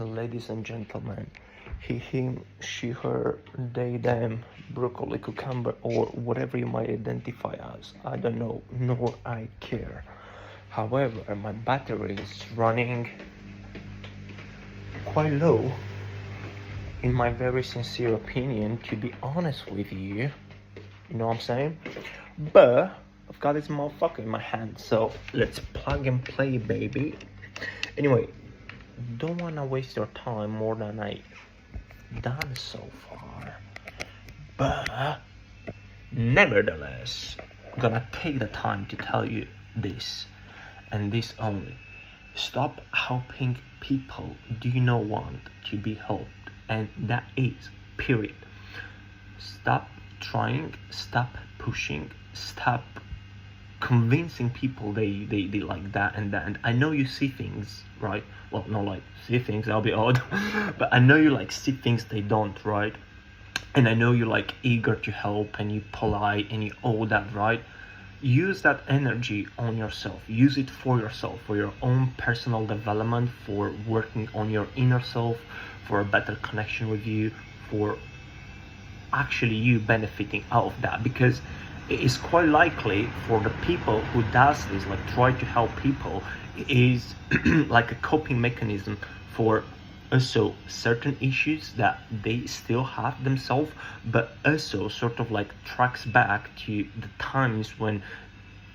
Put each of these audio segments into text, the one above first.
ladies and gentlemen, he, him, she, her, they, them, broccoli, cucumber, or whatever you might identify as. I don't know, nor I care. However, my battery is running quite low. In my very sincere opinion, to be honest with you, you know what I'm saying? But I've got this motherfucker in my hand, so let's plug and play, baby. Anyway, don't wanna waste your time more than I done so far, but nevertheless, I'm gonna take the time to tell you this and this only. Stop helping people do you not want to be helped, and that is period. Stop trying, stop pushing, stop convincing people they like that and that. And I know you see things, right? Well, not like see things, that'll be odd. But I know you like see things they don't, right? And I know you're like eager to help and you polite and you all that, right? Use that energy on yourself. Use it for yourself, for your own personal development, for working on your inner self, for a better connection with you, for actually you benefiting out of that. Because it is quite likely for the people who does this, like try to help people, is like a coping mechanism for also certain issues that they still have themselves, but also sort of like tracks back to the times when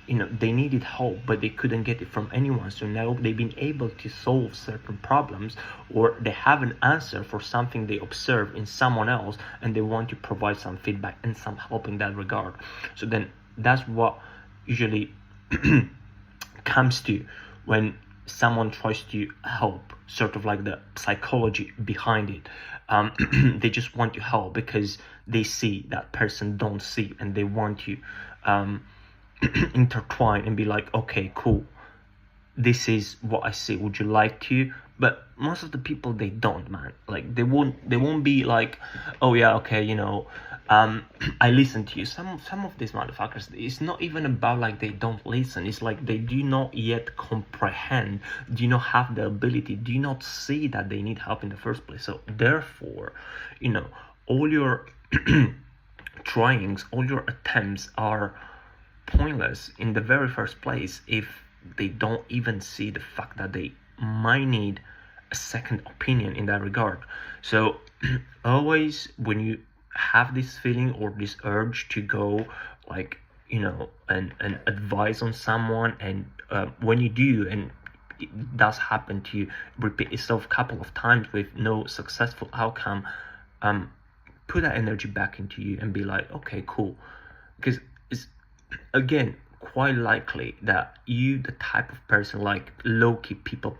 they needed help but they couldn't get it from anyone. So now they've been able to solve certain problems, or they have an answer for something they observe in someone else and they want to provide some feedback and some help in that regard. So then that's what usually comes to when someone tries to help, sort of like the psychology behind it. They just want to help because they see that person don't see, and they want to intertwine and be like, okay, cool, this is what I see, would you like to? But most of the people, they don't, man. Like they won't be like, oh yeah, okay, I listen to you. Some of these motherfuckers, it's not even about like they don't listen, it's like they do not yet comprehend, do not have the ability, do not see that they need help in the first place. So therefore, all your tryings, all your attempts are pointless in the very first place if they don't even see the fact that they might need a second opinion in that regard. So always when you have this feeling or this urge to go like and advise on someone, and when you do and it does happen to repeat itself a couple of times with no successful outcome, put that energy back into you and be like, okay, cool. Because it's again quite likely that you the type of person like low-key people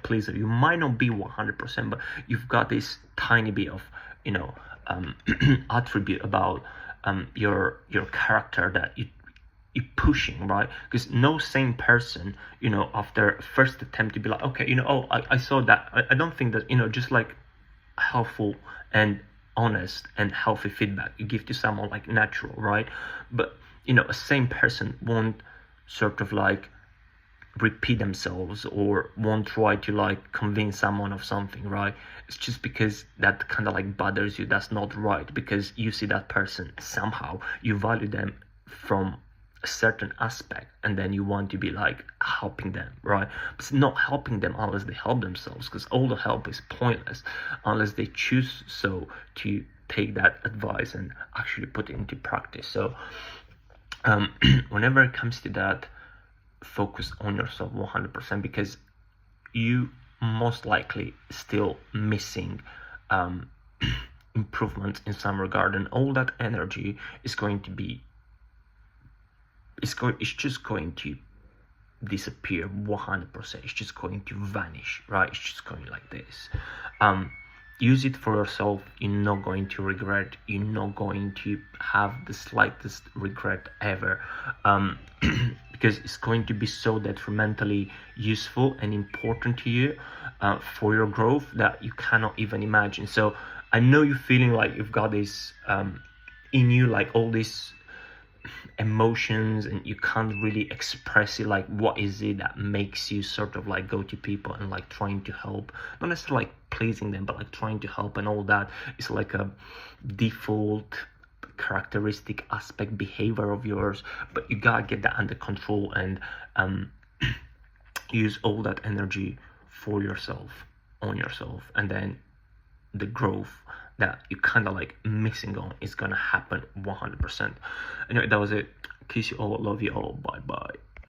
pleaser. You might not be 100%, but you've got this tiny bit of attribute about your character that you pushing, right? Because no sane person, after first attempt to be like, okay, I saw that, I don't think that, just like helpful and honest and healthy feedback you give to someone like natural, right? But a sane person won't sort of like repeat themselves or won't try to like convince someone of something, right? It's just because that kind of like bothers you. That's not right, because you see that person somehow, you value them from a certain aspect, and then you want to be like helping them, right? But it's not helping them unless they help themselves, because all the help is pointless unless they choose so to take that advice and actually put it into practice. So whenever it comes to that, focus on yourself 100%, because you most likely still missing improvement in some regard, and all that energy is going to be it's just going to disappear 100%. It's just going to vanish, right? It's just going like this. Use it for yourself. You're not going to regret. You're not going to have the slightest regret ever, because it's going to be so detrimentally useful and important to you for your growth that you cannot even imagine. So I know you're feeling like you've got this in you, like all this emotions, and you can't really express it. Like, what is it that makes you sort of like go to people and like trying to help, not necessarily like pleasing them, but like trying to help, and all that is like a default characteristic aspect behavior of yours. But you gotta get that under control and use all that energy for yourself, on yourself, and then the growth that you kind of like missing on is gonna happen 100%. Anyway, that was it. Kiss you all, love you all, bye bye.